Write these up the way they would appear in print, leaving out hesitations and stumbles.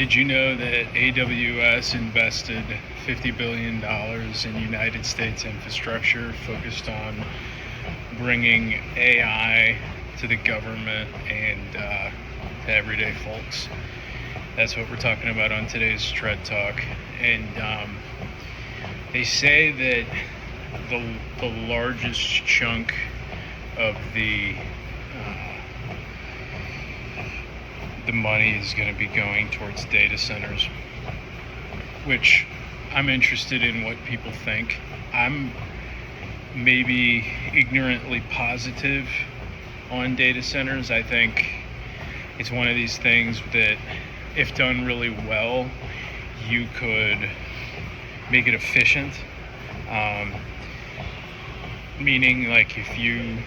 Did you know that AWS invested $50 billion in United States infrastructure focused on bringing AI to the government and to everyday folks? That's what we're talking about on today's Tread Talk. And they say that the largest chunk of the money is going to be going towards data centers, which I'm interested in what people think. I'm maybe ignorantly positive on data centers. I think it's one of these things that, if done really well, you could make it efficient. Meaning, like, if you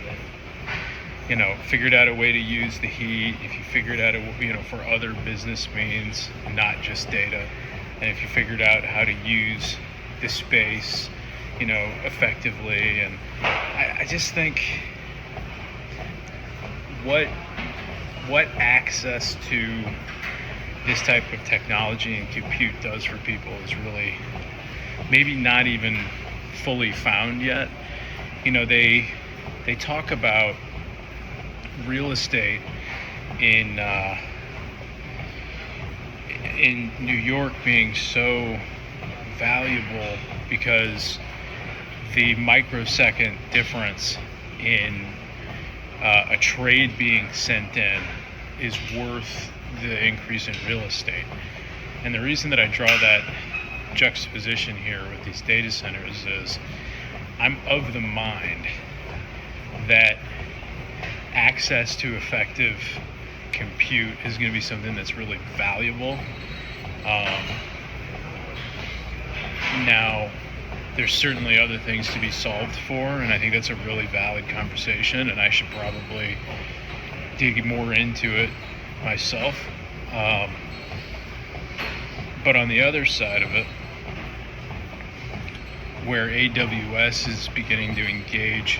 figured out a way to use the heat, if you figured out for other business means, not just data, and if you figured out how to use the space, effectively. And I just think what access to this type of technology and compute does for people is really maybe not even fully found yet. They talk about real estate in New York being so valuable because the microsecond difference in a trade being sent in is worth the increase in real estate. And the reason that I draw that juxtaposition here with these data centers is I'm of the mind that access to effective compute is going to be something that's really valuable. Now, there's certainly other things to be solved for, and I think that's a really valid conversation, and I should probably dig more into it myself. But on the other side of it, where AWS is beginning to engage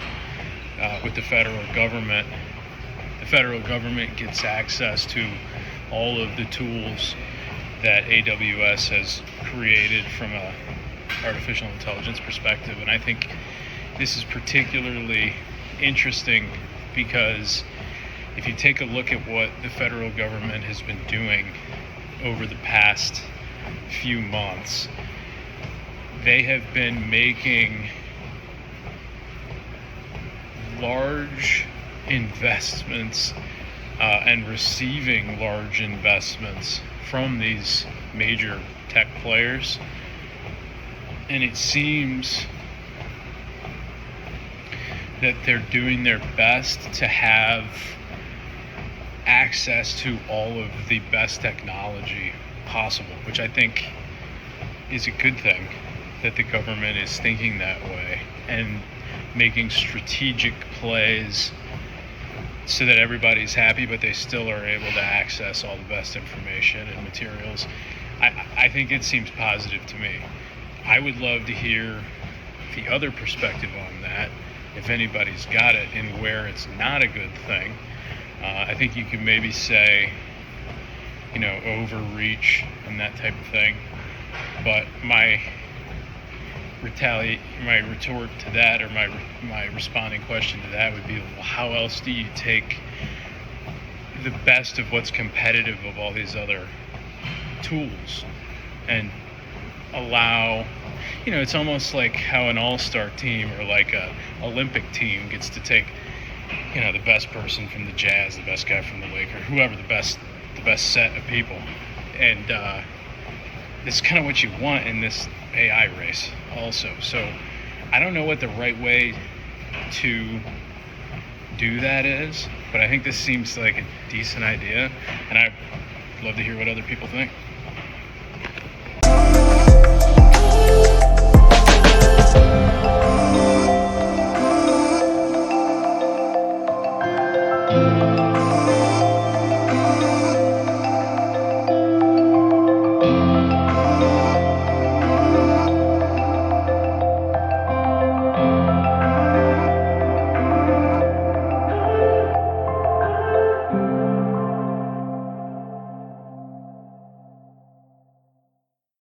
with the federal government gets access to all of the tools that AWS has created from a artificial intelligence perspective. And I think this is particularly interesting because if you take a look at what the federal government has been doing over the past few months, they have been making large investments and receiving large investments from these major tech players. And it seems that they're doing their best to have access to all of the best technology possible, which I think is a good thing, that the government is thinking that way and making strategic plays so that everybody's happy, but they still are able to access all the best information and materials. I think it seems positive to me. I would love to hear the other perspective on that, if anybody's got it, and where it's not a good thing. I think you could maybe say, overreach and that type of thing. But my retort to that, or my responding question to that would be, well, how else do you take the best of what's competitive of all these other tools and allow, it's almost like how an all-star team or like a Olympic team gets to take, the best person from the Jazz, the best guy from the Lakers, whoever, the best set of people. And it's kind of what you want in this AI race also. So I don't know what the right way to do that is, but I think this seems like a decent idea, and I'd love to hear what other people think.